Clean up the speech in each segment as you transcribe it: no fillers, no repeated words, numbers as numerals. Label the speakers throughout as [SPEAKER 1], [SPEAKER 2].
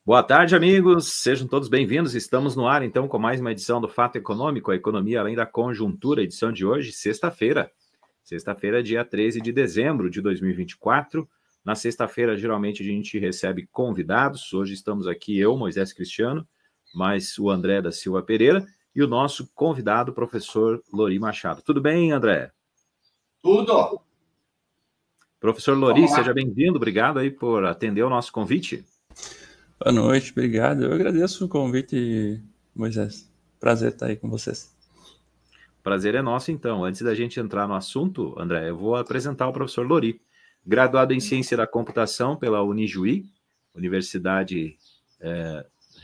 [SPEAKER 1] Boa tarde, amigos. Sejam todos bem-vindos. Estamos no ar, então, com mais uma edição do Fato Econômico, a economia além da conjuntura. Edição de hoje, sexta-feira. Sexta-feira, dia 13 de dezembro de 2024. Na sexta-feira, geralmente, a gente recebe convidados. Hoje estamos aqui eu, Moisés Cristiano, mais o André da Silva Pereira e o nosso convidado, professor Lori Machado. Tudo bem, André?
[SPEAKER 2] Tudo.
[SPEAKER 1] Professor Lori, seja bem-vindo. Obrigado aí por atender o nosso convite.
[SPEAKER 3] Boa noite, obrigado. Eu agradeço o convite, Moisés. Prazer estar aí com vocês.
[SPEAKER 1] Prazer é nosso, então. Antes da gente entrar no assunto, André, eu vou apresentar o professor Lori, graduado em Ciência da Computação pela Unijuí, Universidade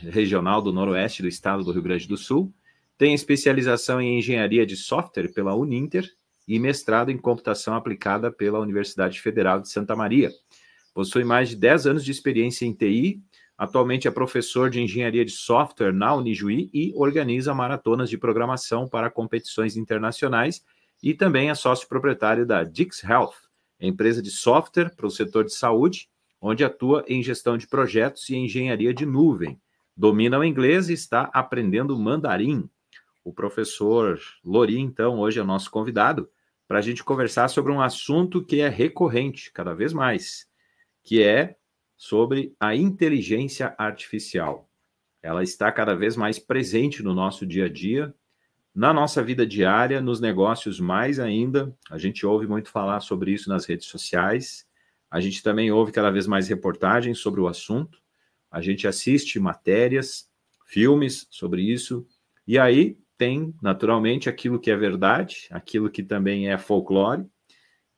[SPEAKER 1] Regional do Noroeste do Estado do Rio Grande do Sul, tem especialização em Engenharia de Software pela Uninter e mestrado em Computação Aplicada pela Universidade Federal de Santa Maria. Possui mais de 10 anos de experiência em TI. Atualmente é professor de engenharia de software na Unijuí e organiza maratonas de programação para competições internacionais e também é sócio proprietário da Dix Health, empresa de software para o setor de saúde, onde atua em gestão de projetos e engenharia de nuvem. Domina o inglês e está aprendendo mandarim. O professor Lori, então, hoje é o nosso convidado para a gente conversar sobre um assunto que é recorrente cada vez mais, que é sobre a inteligência artificial. Ela está cada vez mais presente no nosso dia a dia, na nossa vida diária, nos negócios mais ainda. A gente ouve muito falar sobre isso nas redes sociais. A gente também ouve cada vez mais reportagens sobre o assunto. A gente assiste matérias, filmes sobre isso. E aí tem, naturalmente, aquilo que é verdade, aquilo que também é folclore.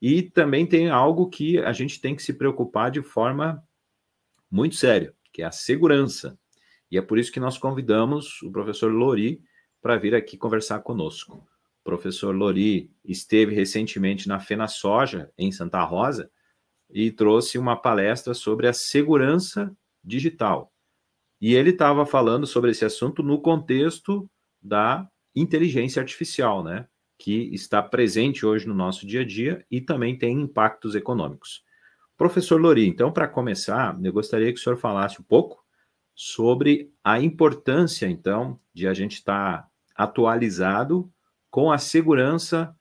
[SPEAKER 1] E também tem algo que a gente tem que se preocupar de forma muito sério, que é a segurança. E é por isso que nós convidamos o professor Lori para vir aqui conversar conosco. O professor Lori esteve recentemente na FenaSoja, em Santa Rosa, e trouxe uma palestra sobre a segurança digital. E ele estava falando sobre esse assunto no contexto da inteligência artificial, né? Que está presente hoje no nosso dia a dia e também tem impactos econômicos. Professor Lori, então, para começar, eu gostaria que o senhor falasse um pouco sobre a importância, então, de a gente estar atualizado com a segurança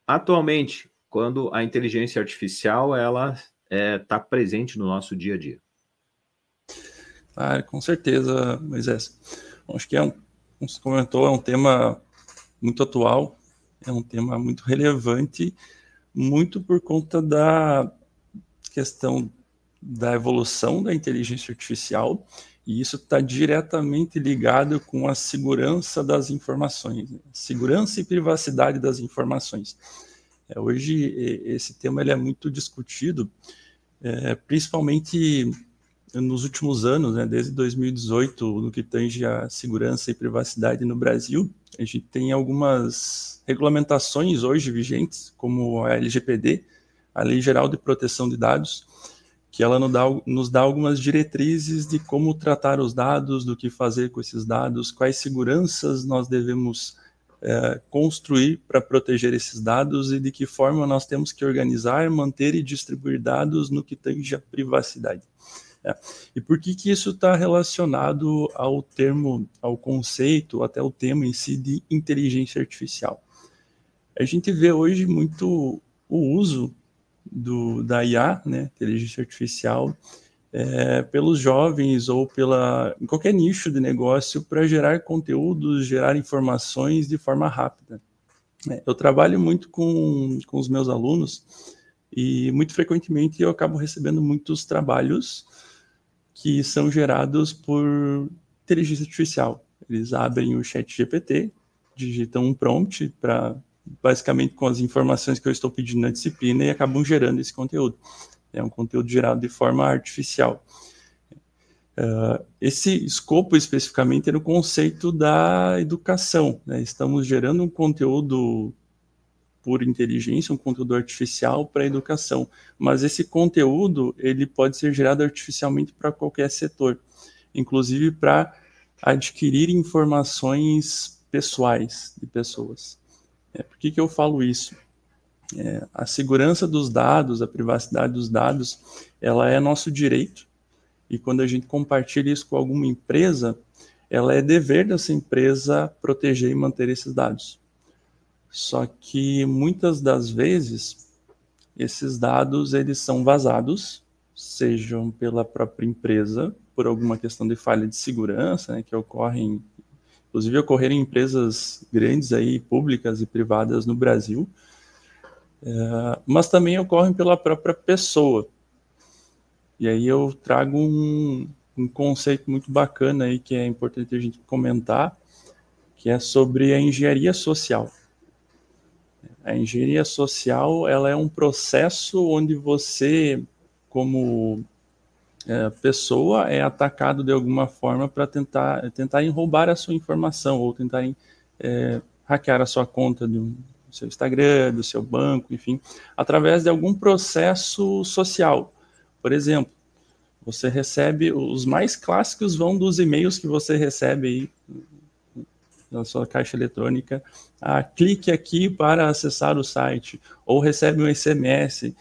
[SPEAKER 1] atualmente, quando a inteligência artificial ela está presente no nosso dia a dia.
[SPEAKER 3] Com certeza, Moisés. Acho que como você comentou, é um tema muito atual, é um tema muito relevante, muito por conta da questão da evolução da inteligência artificial, e isso está diretamente ligado com a segurança das informações, segurança e privacidade das informações. Hoje, esse tema ele é muito discutido, principalmente nos últimos anos, né, desde 2018, no que tange a segurança e privacidade no Brasil. A gente tem algumas regulamentações hoje vigentes, como a LGPD, a Lei Geral de Proteção de Dados, que ela nos dá algumas diretrizes de como tratar os dados, do que fazer com esses dados, quais seguranças nós devemos construir para proteger esses dados e de que forma nós temos que organizar, manter e distribuir dados no que tange a privacidade. E por que isso está relacionado ao termo, ao conceito, até o tema em si de inteligência artificial? A gente vê hoje muito o uso da IA, né, inteligência artificial, pelos jovens ou em qualquer nicho de negócio para gerar conteúdos, gerar informações de forma rápida. Eu trabalho muito com os meus alunos e muito frequentemente eu acabo recebendo muitos trabalhos que são gerados por inteligência artificial. Eles abrem o ChatGPT, digitam um prompt basicamente com as informações que eu estou pedindo na disciplina e acabam gerando esse conteúdo. É um conteúdo gerado de forma artificial. Esse escopo especificamente é no conceito da educação, né? Estamos gerando um conteúdo por inteligência, um conteúdo artificial para a educação, mas esse conteúdo ele pode ser gerado artificialmente para qualquer setor, inclusive para adquirir informações pessoais de pessoas. Por que eu falo isso? A segurança dos dados, a privacidade dos dados, ela é nosso direito e quando a gente compartilha isso com alguma empresa, ela é dever dessa empresa proteger e manter esses dados. Só que muitas das vezes esses dados eles são vazados, sejam pela própria empresa, por alguma questão de falha de segurança, né, que ocorrem, inclusive ocorreram em empresas grandes aí, públicas e privadas no Brasil, mas também ocorrem pela própria pessoa. E aí eu trago um conceito muito bacana aí que é importante a gente comentar, que é sobre a engenharia social. A engenharia social, ela é um processo onde você, como pessoa, é atacado de alguma forma para tentarem roubar a sua informação ou tentarem hackear a sua conta do seu Instagram, do seu banco, enfim, através de algum processo social. Por exemplo, você recebe, os mais clássicos vão dos e-mails que você recebe aí na sua caixa eletrônica, clique aqui para acessar o site, ou recebe um SMS,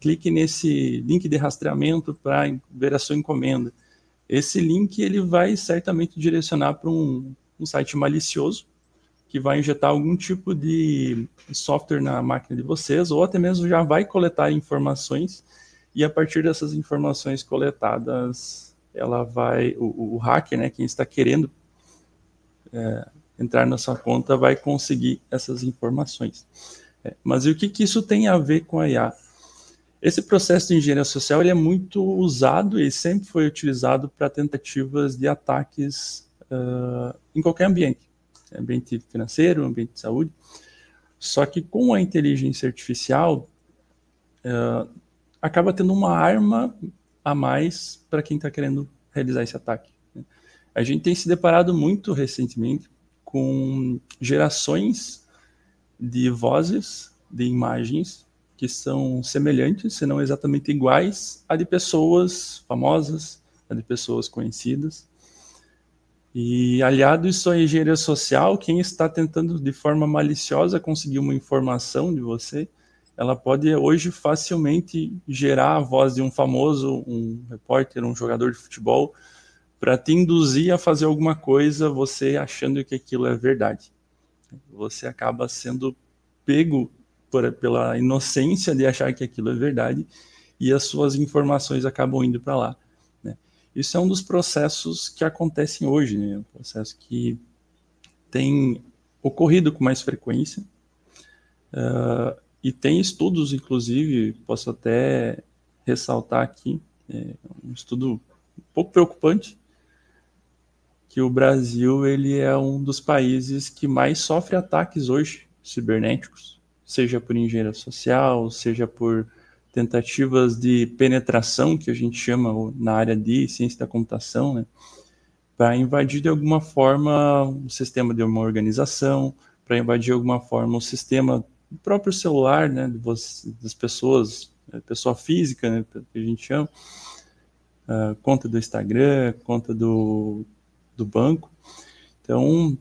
[SPEAKER 3] clique nesse link de rastreamento para ver a sua encomenda. Esse link ele vai certamente direcionar para um site malicioso, que vai injetar algum tipo de software na máquina de vocês, ou até mesmo já vai coletar informações, e a partir dessas informações coletadas, ela vai, o hacker, né, quem está querendo entrar na sua conta, vai conseguir essas informações. Mas e o que isso tem a ver com a IA? Esse processo de engenharia social ele é muito usado e sempre foi utilizado para tentativas de ataques em qualquer ambiente. Ambiente financeiro, ambiente de saúde. Só que com a inteligência artificial, acaba tendo uma arma a mais para quem está querendo realizar esse ataque. A gente tem se deparado muito recentemente com gerações de vozes, de imagens, que são semelhantes, se não exatamente iguais, a de pessoas famosas, a de pessoas conhecidas. E aliado isso à engenharia social, quem está tentando de forma maliciosa conseguir uma informação de você, ela pode hoje facilmente gerar a voz de um famoso, um repórter, um jogador de futebol, para te induzir a fazer alguma coisa, você achando que aquilo é verdade. Você acaba sendo pego pela inocência de achar que aquilo é verdade e as suas informações acabam indo para lá. Né? Isso é um dos processos que acontecem hoje, né? Um processo que tem ocorrido com mais frequência e tem estudos, inclusive, posso até ressaltar aqui, um estudo um pouco preocupante, que o Brasil ele é um dos países que mais sofre ataques hoje cibernéticos, seja por engenharia social, seja por tentativas de penetração, que a gente chama na área de ciência da computação, né, para invadir de alguma forma o sistema de uma organização, para invadir de alguma forma o sistema do próprio celular, né, das pessoas, pessoa física, né, que a gente chama, conta do Instagram, conta do banco. Então,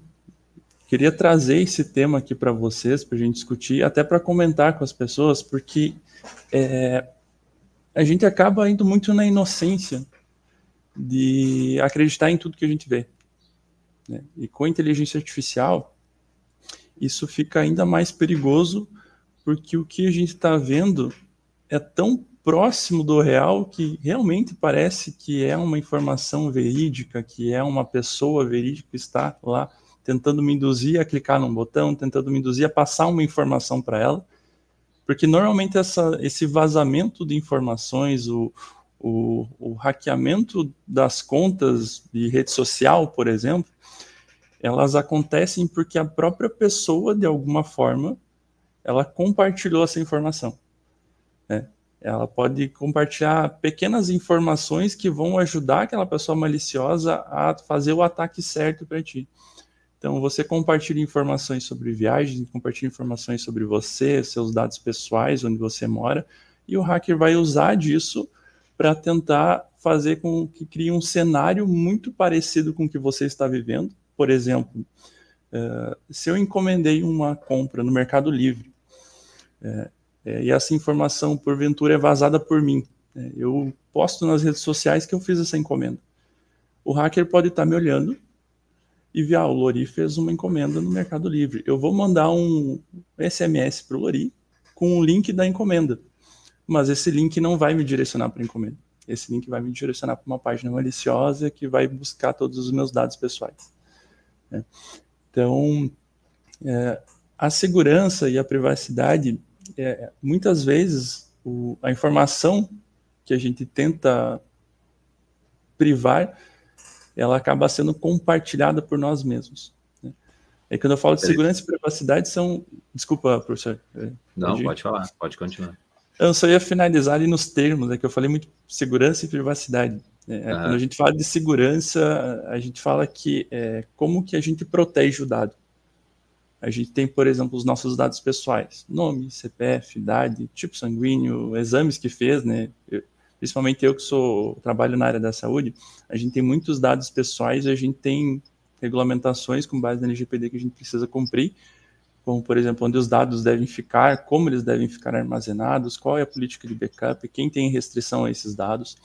[SPEAKER 3] queria trazer esse tema aqui para vocês, para a gente discutir, até para comentar com as pessoas, porque a gente acaba indo muito na inocência de acreditar em tudo que a gente vê. Né? E com a inteligência artificial, isso fica ainda mais perigoso, porque o que a gente está vendo é tão próximo do real que realmente parece que é uma informação verídica, que é uma pessoa verídica que está lá tentando me induzir a clicar num botão, tentando me induzir a passar uma informação para ela, porque normalmente esse vazamento de informações, o hackeamento das contas de rede social, por exemplo, elas acontecem porque a própria pessoa, de alguma forma, ela compartilhou essa informação. Né? Ela pode compartilhar pequenas informações que vão ajudar aquela pessoa maliciosa a fazer o ataque certo para ti. Então, você compartilha informações sobre viagens, compartilha informações sobre você, seus dados pessoais, onde você mora, e o hacker vai usar disso para tentar fazer com que crie um cenário muito parecido com o que você está vivendo. Por exemplo, se eu encomendei uma compra no Mercado Livre, e essa informação, porventura, é vazada por mim, Eu posto nas redes sociais que eu fiz essa encomenda. O hacker pode estar me olhando e ver, o Lori fez uma encomenda no Mercado Livre. Eu vou mandar um SMS para o Lori com o link da encomenda. Mas esse link não vai me direcionar para a encomenda. Esse link vai me direcionar para uma página maliciosa que vai buscar todos os meus dados pessoais. Então, a segurança e a privacidade, muitas vezes, a informação que a gente tenta privar, ela acaba sendo compartilhada por nós mesmos. E quando eu falo de segurança e privacidade, são... Desculpa, professor.
[SPEAKER 1] Não, pode falar, pode continuar.
[SPEAKER 3] Eu só ia finalizar ali nos termos, que eu falei muito segurança e privacidade. Quando a gente fala de segurança, a gente fala que como que a gente protege o dado. A gente tem, por exemplo, os nossos dados pessoais, nome, CPF, idade, tipo sanguíneo, exames que fez, né? Principalmente eu que trabalho na área da saúde, a gente tem muitos dados pessoais, a gente tem regulamentações com base na LGPD que a gente precisa cumprir, como, por exemplo, onde os dados devem ficar, como eles devem ficar armazenados, qual é a política de backup, quem tem restrição a esses dados.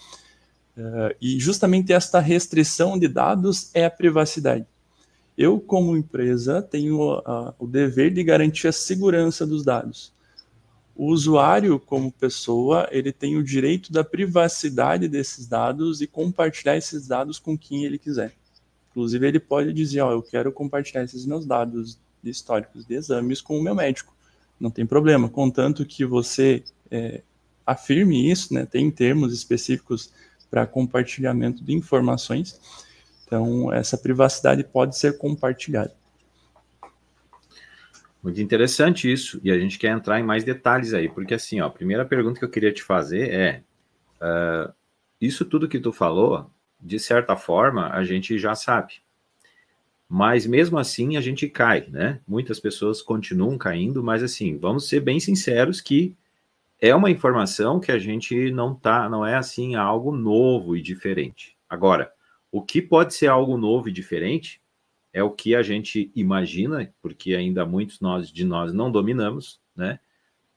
[SPEAKER 3] E justamente esta restrição de dados é a privacidade. Eu, como empresa, tenho o dever de garantir a segurança dos dados. O usuário, como pessoa, ele tem o direito da privacidade desses dados e compartilhar esses dados com quem ele quiser. Inclusive, ele pode dizer, eu quero compartilhar esses meus dados de históricos de exames com o meu médico. Não tem problema, contanto que você afirme isso, né? Tem termos específicos para compartilhamento de informações. Então, essa privacidade pode ser compartilhada.
[SPEAKER 1] Muito interessante isso, e a gente quer entrar em mais detalhes aí, porque assim, a primeira pergunta que eu queria te fazer isso tudo que tu falou, de certa forma, a gente já sabe, mas mesmo assim a gente cai, né? Muitas pessoas continuam caindo, mas assim, vamos ser bem sinceros que é uma informação que a gente não é assim algo novo e diferente. Agora, o que pode ser algo novo e diferente é o que a gente imagina, porque ainda muitos de nós não dominamos, né?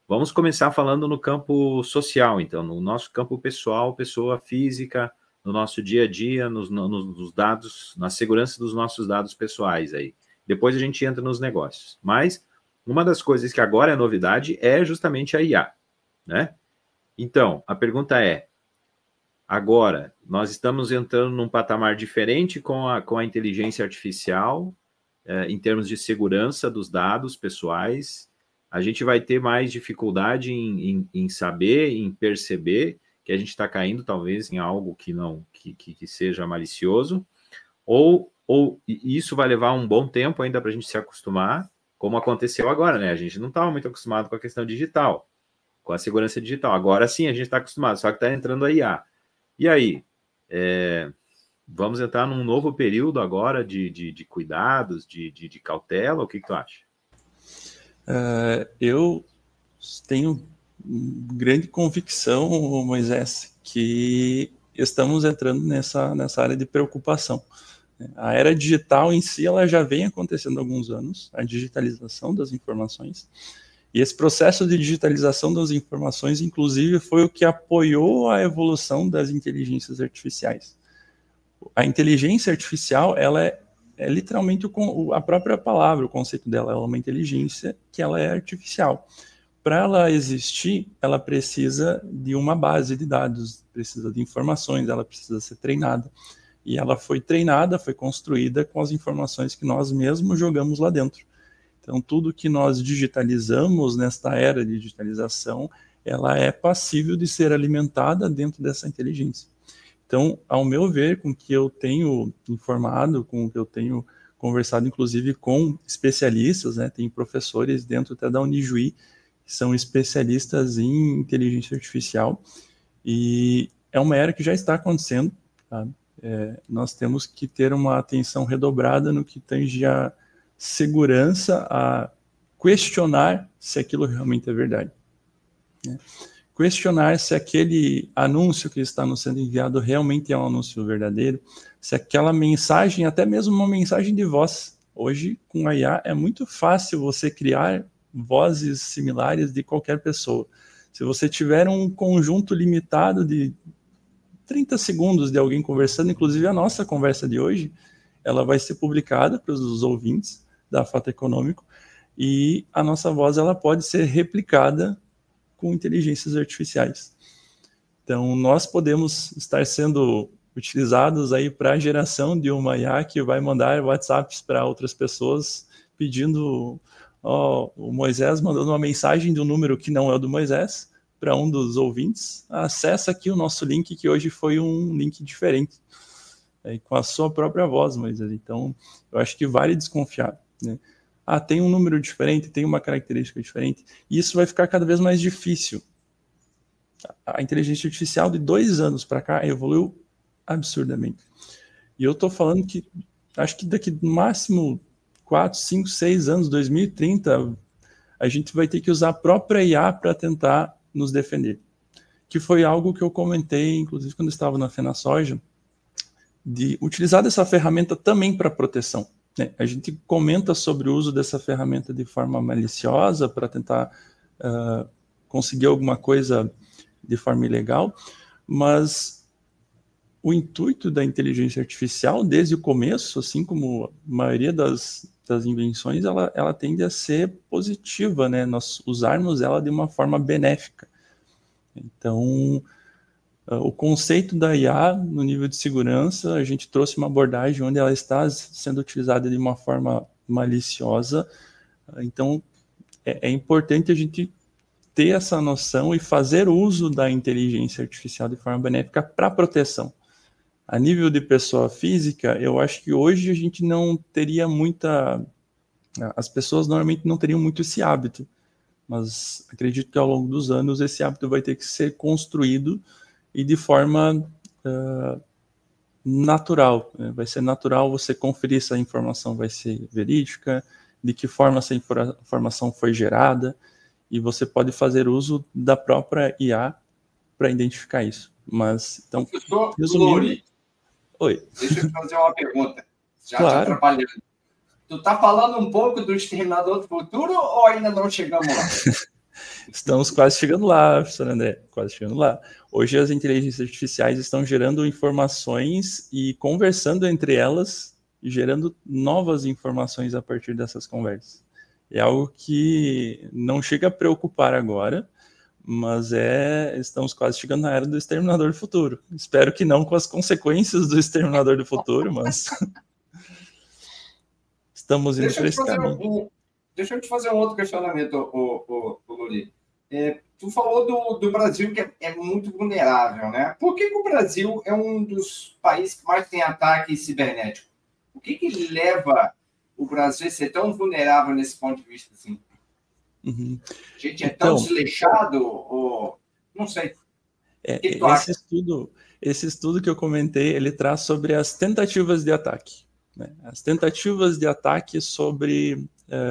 [SPEAKER 1] Vamos começar falando no campo social, então, no nosso campo pessoal, pessoa física, no nosso dia a dia, nos dados, na segurança dos nossos dados pessoais aí. Depois a gente entra nos negócios. Mas uma das coisas que agora é novidade é justamente a IA, né? Então, a pergunta é, agora, nós estamos entrando num patamar diferente com a inteligência artificial, em termos de segurança dos dados pessoais. A gente vai ter mais dificuldade em saber, em perceber que a gente está caindo, talvez, em algo que seja malicioso, ou isso vai levar um bom tempo ainda para a gente se acostumar, como aconteceu agora, né? A gente não estava muito acostumado com a questão digital, com a segurança digital. Agora sim a gente está acostumado, só que está entrando a IA. E aí, vamos entrar num novo período agora de cuidados, de cautela? O que tu acha?
[SPEAKER 3] Eu tenho grande convicção, Moisés, que estamos entrando nessa área de preocupação. A era digital em si, ela já vem acontecendo há alguns anos, a digitalização das informações. E esse processo de digitalização das informações, inclusive, foi o que apoiou a evolução das inteligências artificiais. A inteligência artificial, ela é literalmente a própria palavra, o conceito dela, ela é uma inteligência que ela é artificial. Para ela existir, ela precisa de uma base de dados, precisa de informações, ela precisa ser treinada. E ela foi treinada, foi construída com as informações que nós mesmos jogamos lá dentro. Então, tudo que nós digitalizamos nesta era de digitalização, ela é passível de ser alimentada dentro dessa inteligência. Então, ao meu ver, com o que eu tenho informado, com o que eu tenho conversado, inclusive, com especialistas, né, tem professores dentro até da Unijuí, que são especialistas em inteligência artificial, e é uma era que já está acontecendo, tá? Nós temos que ter uma atenção redobrada no que tange a segurança, a questionar se aquilo realmente é verdade, né? Questionar se aquele anúncio que está nos sendo enviado realmente é um anúncio verdadeiro, se aquela mensagem, até mesmo uma mensagem de voz. Hoje, com a IA, é muito fácil você criar vozes similares de qualquer pessoa. Se você tiver um conjunto limitado de 30 segundos de alguém conversando, inclusive a nossa conversa de hoje, ela vai ser publicada para os ouvintes da Fato Econômico, e a nossa voz ela pode ser replicada com inteligências artificiais. Então, nós podemos estar sendo utilizados aí para a geração de uma IA que vai mandar WhatsApps para outras pessoas pedindo, o Moisés mandando uma mensagem de um número que não é o do Moisés para um dos ouvintes, acessa aqui o nosso link, que hoje foi um link diferente, com a sua própria voz, Moisés. Então, eu acho que vale desconfiar, né? Tem um número diferente, tem uma característica diferente, e isso vai ficar cada vez mais difícil. A inteligência artificial de 2 anos para cá evoluiu absurdamente. E eu estou falando que, acho que daqui no máximo 4, 5, 6 anos, 2030, a gente vai ter que usar a própria IA para tentar nos defender. Que foi algo que eu comentei, inclusive, quando eu estava na FenaSoja, de utilizar dessa ferramenta também para proteção, né? A gente comenta sobre o uso dessa ferramenta de forma maliciosa para tentar conseguir alguma coisa de forma ilegal, mas o intuito da inteligência artificial, desde o começo, assim como a maioria das invenções, ela tende a ser positiva, né? Nós usarmos ela de uma forma benéfica. Então, o conceito da IA no nível de segurança, a gente trouxe uma abordagem onde ela está sendo utilizada de uma forma maliciosa. Então, é importante a gente ter essa noção e fazer uso da inteligência artificial de forma benéfica para proteção. A nível de pessoa física, eu acho que hoje a gente não teria muita... As pessoas normalmente não teriam muito esse hábito, mas acredito que ao longo dos anos esse hábito vai ter que ser construído e de forma natural, né? Vai ser natural você conferir se a informação vai ser verídica, de que forma essa informação foi gerada, e você pode fazer uso da própria IA para identificar isso. Mas, então,
[SPEAKER 2] resumindo...
[SPEAKER 3] Oi.
[SPEAKER 2] Deixa eu te fazer uma pergunta, já
[SPEAKER 3] Claro.
[SPEAKER 2] te atrapalhando. Tu tá falando um pouco do Exterminador do Futuro ou ainda não chegamos lá?
[SPEAKER 3] Estamos quase chegando lá, professor André, quase chegando lá. Hoje as inteligências artificiais estão gerando informações e conversando entre elas e gerando novas informações a partir dessas conversas. É algo que não chega a preocupar agora, mas estamos quase chegando na era do Exterminador do Futuro. Espero que não com as consequências do Exterminador do Futuro, mas estamos indo para esse caminho.
[SPEAKER 2] Deixa eu te fazer um outro questionamento, Lori. Tu falou do Brasil que é muito vulnerável, né? Por que o Brasil é um dos países que mais tem ataque cibernético? O que leva o Brasil a ser tão vulnerável nesse ponto de vista, assim?
[SPEAKER 3] Uhum.
[SPEAKER 2] A gente é tão desleixado ou... Não sei.
[SPEAKER 3] Esse estudo que eu comentei, ele traz sobre as tentativas de ataque, né? As tentativas de ataque sobre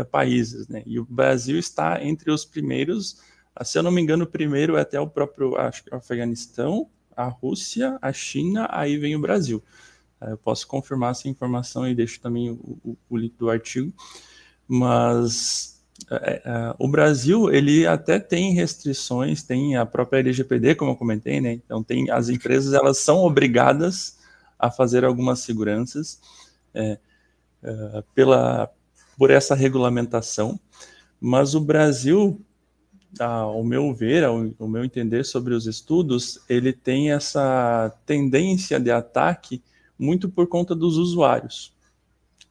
[SPEAKER 3] países, né? E o Brasil está entre os primeiros, se eu não me engano, o primeiro é até o próprio, acho que o Afeganistão, a Rússia, a China, aí vem o Brasil. Eu posso confirmar essa informação e deixo também o link do artigo, mas o Brasil, ele até tem restrições, tem a própria LGPD, como eu comentei, né? Então as empresas, elas são obrigadas a fazer algumas seguranças por essa regulamentação, mas o Brasil, ao meu ver, ao meu entender sobre os estudos, ele tem essa tendência de ataque muito por conta dos usuários.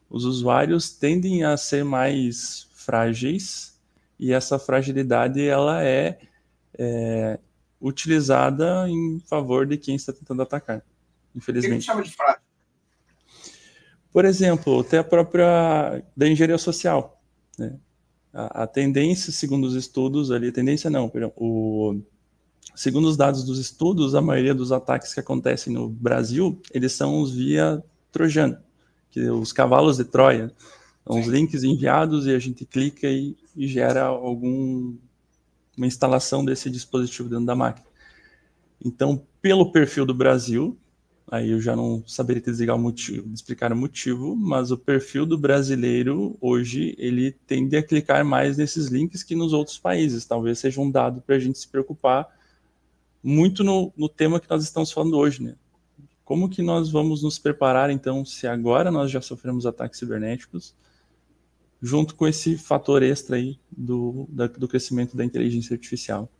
[SPEAKER 3] Os usuários tendem a ser mais frágeis e essa fragilidade ela é utilizada em favor de quem está tentando atacar, infelizmente.
[SPEAKER 2] O que chama de frágil?
[SPEAKER 3] Por exemplo, até a própria da engenharia social, né? A tendência, segundo os estudos ali, segundo os dados dos estudos, a maioria dos ataques que acontecem no Brasil, eles são os via trojano, que os cavalos de Troia, são os links enviados e a gente clica e gera uma instalação desse dispositivo dentro da máquina. Então, pelo perfil do Brasil, aí eu já não saberia te dizer explicar o motivo, mas o perfil do brasileiro hoje, ele tende a clicar mais nesses links que nos outros países. Talvez seja um dado para a gente se preocupar muito no tema que nós estamos falando hoje, né? Como que nós vamos nos preparar, então, se agora nós já sofremos ataques cibernéticos, junto com esse fator extra aí do crescimento da inteligência artificial?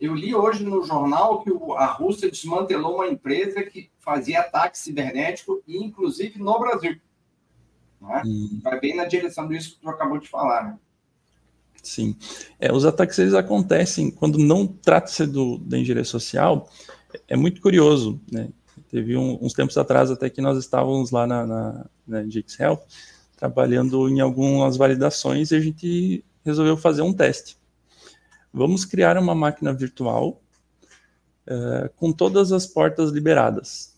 [SPEAKER 2] Eu li hoje no jornal que a Rússia desmantelou uma empresa que fazia ataque cibernético, e inclusive no Brasil. Né? Vai bem na direção disso que tu acabou de falar. Né?
[SPEAKER 3] Sim. Os ataques, eles acontecem quando não trata-se da engenharia social. É muito curioso, né? Teve uns tempos atrás até que nós estávamos lá na GX Health trabalhando em algumas validações e a gente resolveu fazer um teste. Vamos criar uma máquina virtual com todas as portas liberadas.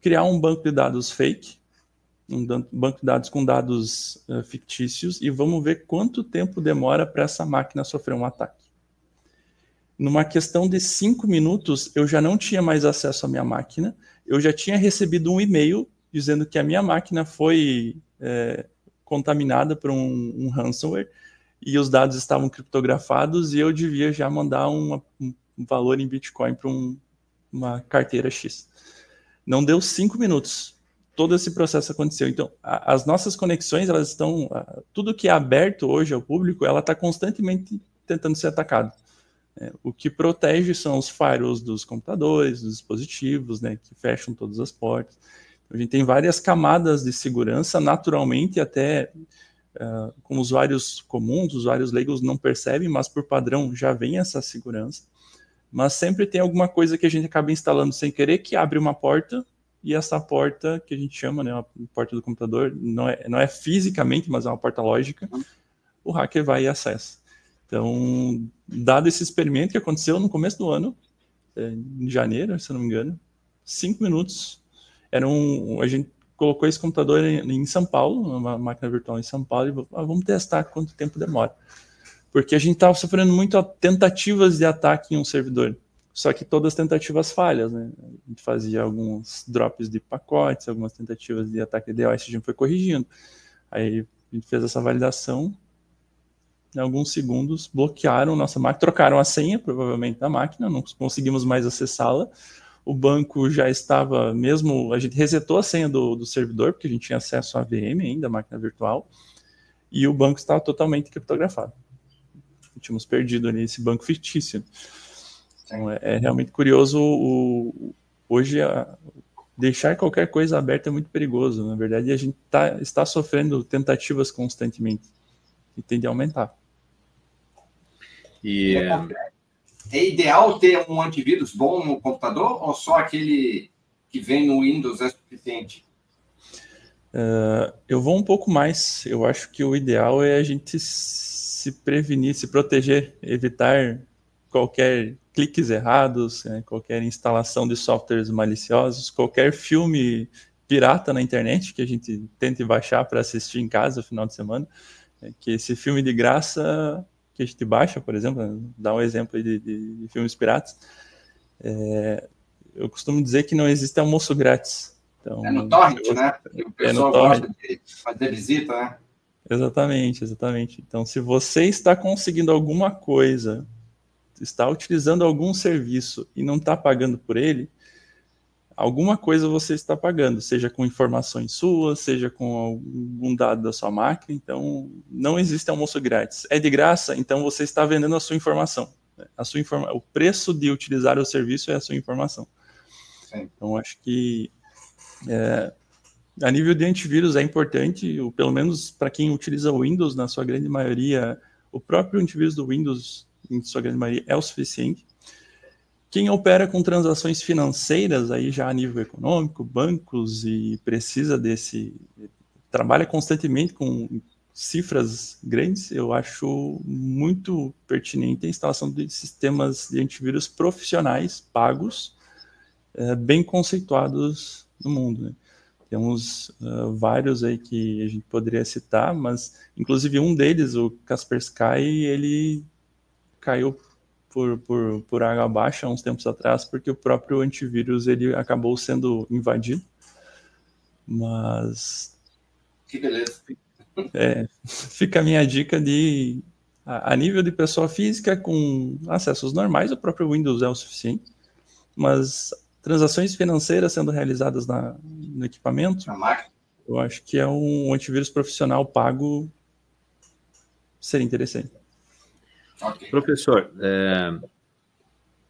[SPEAKER 3] Criar um banco de dados fake, um banco de dados com dados fictícios, e vamos ver quanto tempo demora para essa máquina sofrer um ataque. Numa questão de 5 minutos, eu já não tinha mais acesso à minha máquina, eu já tinha recebido um e-mail dizendo que a minha máquina foi contaminada por um ransomware, e os dados estavam criptografados, e eu devia já mandar um valor em Bitcoin para uma carteira X. Não deu 5 minutos. Todo esse processo aconteceu. Então, as nossas conexões, elas estão... Tudo que é aberto hoje ao público, ela está constantemente tentando ser atacado. O que protege são os firewalls dos computadores, dos dispositivos, né, que fecham todas as portas. A gente tem várias camadas de segurança, naturalmente, até... com usuários comuns, usuários leigos não percebem, mas por padrão já vem essa segurança. Mas sempre tem alguma coisa que a gente acaba instalando sem querer, que abre uma porta, e essa porta, que a gente chama, né, a porta do computador, não é fisicamente, mas é uma porta lógica, o hacker vai e acessa. Então, dado esse experimento que aconteceu no começo do ano, em janeiro, se eu não me engano, 5 minutos, a gente colocou esse computador em São Paulo, uma máquina virtual em São Paulo, e vamos testar quanto tempo demora. Porque a gente estava sofrendo muito tentativas de ataque em um servidor, só que todas tentativas falhas, né? A gente fazia alguns drops de pacotes, algumas tentativas de ataque de DOS, a gente foi corrigindo. Aí a gente fez essa validação, em alguns segundos bloquearam nossa máquina, trocaram a senha, provavelmente, da máquina, não conseguimos mais acessá-la. O banco já estava, mesmo, a gente resetou a senha do servidor, porque a gente tinha acesso à VM ainda, a máquina virtual, e o banco estava totalmente criptografado. Tínhamos perdido ali esse banco fictício. Então, é realmente curioso, hoje, deixar qualquer coisa aberta é muito perigoso. Na verdade, a gente está sofrendo tentativas constantemente, e tende a aumentar.
[SPEAKER 2] É ideal ter um antivírus bom no computador, ou só aquele que vem no Windows é suficiente?
[SPEAKER 3] Eu vou um pouco mais. Eu acho que o ideal é a gente se prevenir, se proteger, evitar qualquer cliques errados, qualquer instalação de softwares maliciosos, qualquer filme pirata na internet que a gente tente baixar para assistir em casa no final de semana. Que esse filme de graça que a gente baixa, por exemplo, dá um exemplo aí de filmes piratas, eu costumo dizer que não existe almoço grátis. Então,
[SPEAKER 2] no torrent, né? O pessoal gosta de fazer visita, né?
[SPEAKER 3] Exatamente. Então, se você está conseguindo alguma coisa, está utilizando algum serviço e não está pagando por ele, alguma coisa você está pagando, seja com informações suas, seja com algum dado da sua máquina. Então, não existe almoço grátis. É de graça, então você está vendendo a sua informação. O preço de utilizar o serviço é a sua informação. Sim. Então, acho que a nível de antivírus é importante, ou pelo menos para quem utiliza o Windows, na sua grande maioria, o próprio antivírus do Windows, em sua grande maioria, é o suficiente. Quem opera com transações financeiras, aí já a nível econômico, bancos, e precisa trabalha constantemente com cifras grandes, eu acho muito pertinente a instalação de sistemas de antivírus profissionais, pagos, bem conceituados no mundo, né? Temos vários aí que a gente poderia citar, mas inclusive um deles, o Kaspersky, ele caiu por água abaixo há uns tempos atrás, porque o próprio antivírus ele acabou sendo invadido. Mas
[SPEAKER 2] que beleza.
[SPEAKER 3] Fica a minha dica de, a nível de pessoa física, com acessos normais, o próprio Windows é o suficiente, mas transações financeiras sendo realizadas no equipamento, eu acho que é um antivírus profissional pago seria interessante.
[SPEAKER 1] Okay. Professor,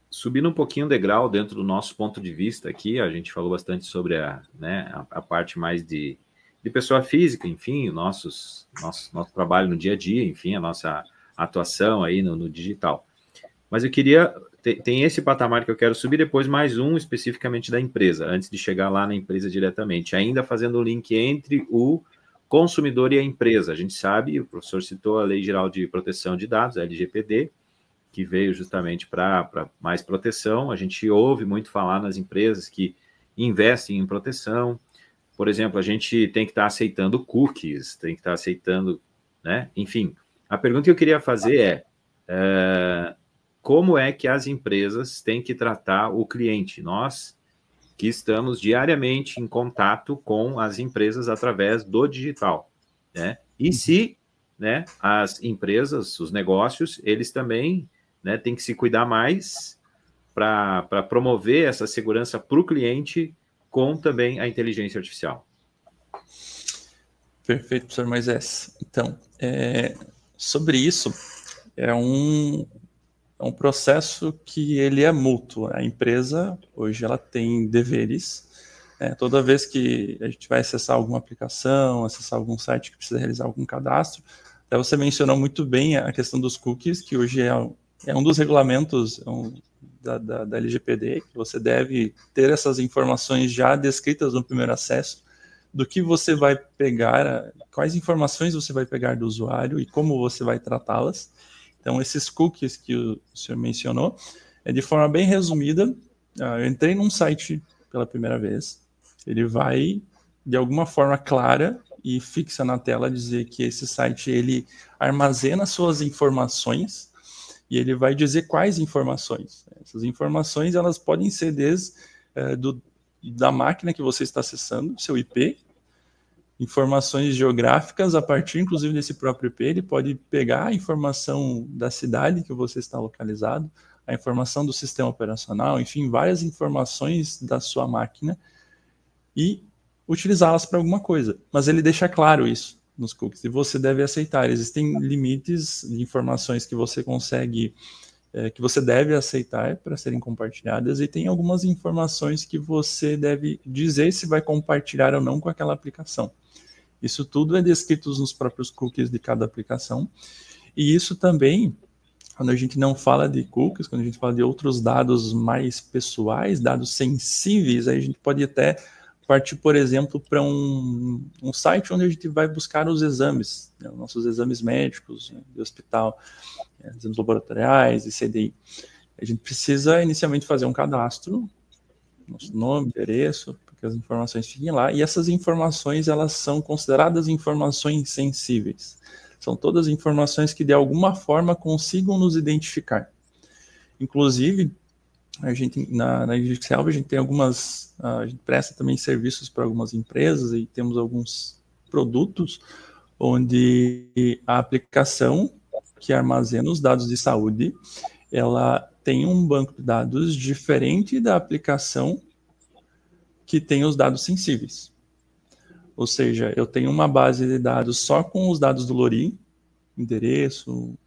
[SPEAKER 1] subindo um pouquinho o degrau dentro do nosso ponto de vista aqui, a gente falou bastante sobre a parte mais de pessoa física, enfim, nosso trabalho no dia a dia, enfim, a nossa atuação aí no digital. Mas eu queria, tem esse patamar que eu quero subir, depois mais um especificamente da empresa, antes de chegar lá na empresa diretamente, ainda fazendo o link entre o consumidor e a empresa. A gente sabe, o professor citou a Lei Geral de Proteção de Dados, a LGPD, que veio justamente para mais proteção. A gente ouve muito falar nas empresas que investem em proteção. Por exemplo, a gente tem que estar aceitando cookies, tem que estar aceitando, né? Enfim, a pergunta que eu queria fazer como é que as empresas têm que tratar o cliente? Nós que estamos diariamente em contato com as empresas através do digital, né? E se, né, as empresas, os negócios, eles também, né, têm que se cuidar mais para promover essa segurança para o cliente com também a inteligência artificial.
[SPEAKER 3] Perfeito, professor Moisés. Então, sobre isso, é um processo que ele é mútuo. A empresa, hoje, ela tem deveres. Toda vez que a gente vai acessar alguma aplicação, acessar algum site que precisa realizar algum cadastro, até você mencionou muito bem a questão dos cookies, que hoje é um dos regulamentos da LGPD, que você deve ter essas informações já descritas no primeiro acesso, do que você vai pegar, quais informações você vai pegar do usuário e como você vai tratá-las. Então, esses cookies que o senhor mencionou, de forma bem resumida, eu entrei num site pela primeira vez, ele vai, de alguma forma clara e fixa na tela, dizer que esse site, ele armazena suas informações e ele vai dizer quais informações. Essas informações, elas podem ser desde da máquina que você está acessando, seu IP, informações geográficas, a partir, inclusive, desse próprio IP, ele pode pegar a informação da cidade que você está localizado, a informação do sistema operacional, enfim, várias informações da sua máquina e utilizá-las para alguma coisa. Mas ele deixa claro isso nos cookies, e você deve aceitar. Existem limites de informações que você consegue, que você deve aceitar para serem compartilhadas, e tem algumas informações que você deve dizer se vai compartilhar ou não com aquela aplicação. Isso tudo é descrito nos próprios cookies de cada aplicação. E isso também, quando a gente não fala de cookies, quando a gente fala de outros dados mais pessoais, dados sensíveis, aí a gente pode até partir, por exemplo, para um site onde a gente vai buscar os exames, né, nossos exames médicos, né, de hospital, exames laboratoriais e CDI. A gente precisa inicialmente fazer um cadastro, nosso nome, endereço, que as informações fiquem lá, e essas informações, elas são consideradas informações sensíveis. São todas informações que, de alguma forma, consigam nos identificar. Inclusive, a gente, na Digixelv, a gente tem algumas, a gente presta também serviços para algumas empresas, e temos alguns produtos onde a aplicação que armazena os dados de saúde, ela tem um banco de dados diferente da aplicação que tem os dados sensíveis. Ou seja, eu tenho uma base de dados só com os dados do LORI, endereço,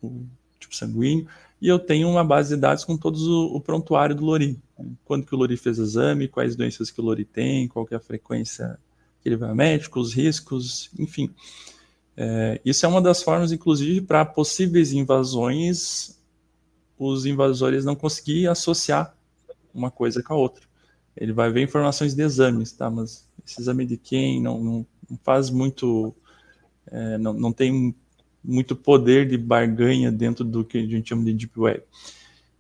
[SPEAKER 3] o tipo sanguíneo, e eu tenho uma base de dados com todos o prontuário do LORI. Quando que o LORI fez exame, quais doenças que o LORI tem, qual que é a frequência que ele vai ao médico, os riscos, enfim. Isso é uma das formas, inclusive, para possíveis invasões, os invasores não conseguirem associar uma coisa com a outra. Ele vai ver informações de exames, tá? Mas esse exame de quem não faz muito, não tem muito poder de barganha dentro do que a gente chama de Deep Web.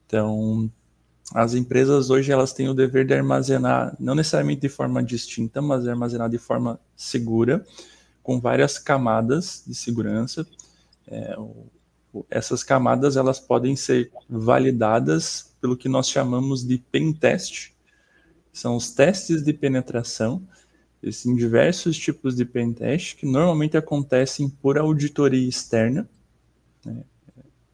[SPEAKER 3] Então, as empresas hoje, elas têm o dever de armazenar, não necessariamente de forma distinta, mas de armazenar de forma segura, com várias camadas de segurança. essas camadas elas podem ser validadas pelo que nós chamamos de pen test. São os testes de penetração. Existem diversos tipos de pen test que normalmente acontecem por auditoria externa, né?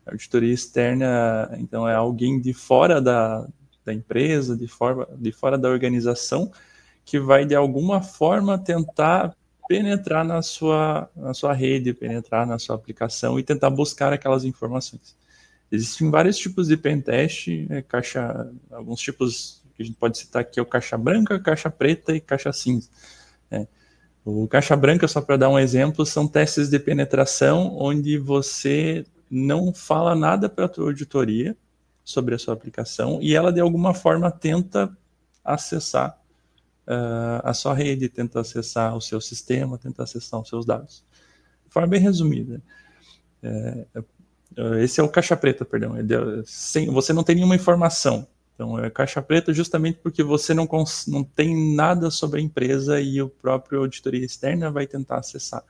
[SPEAKER 3] A auditoria externa, então, é alguém de fora da empresa, de fora da organização, que vai, de alguma forma, tentar penetrar na sua rede, penetrar na sua aplicação e tentar buscar aquelas informações. Existem vários tipos de pen test, alguns tipos que a gente pode citar aqui é o caixa branca, caixa preta e caixa cinza. O caixa branca, só para dar um exemplo, são testes de penetração onde você não fala nada para a tua auditoria sobre a sua aplicação e ela, de alguma forma, tenta acessar a sua rede, tenta acessar o seu sistema, tenta acessar os seus dados. De forma bem resumida. Esse é o caixa preta, perdão. Você não tem nenhuma informação. Então, é caixa preta justamente porque você não tem nada sobre a empresa e o próprio auditoria externa vai tentar acessar.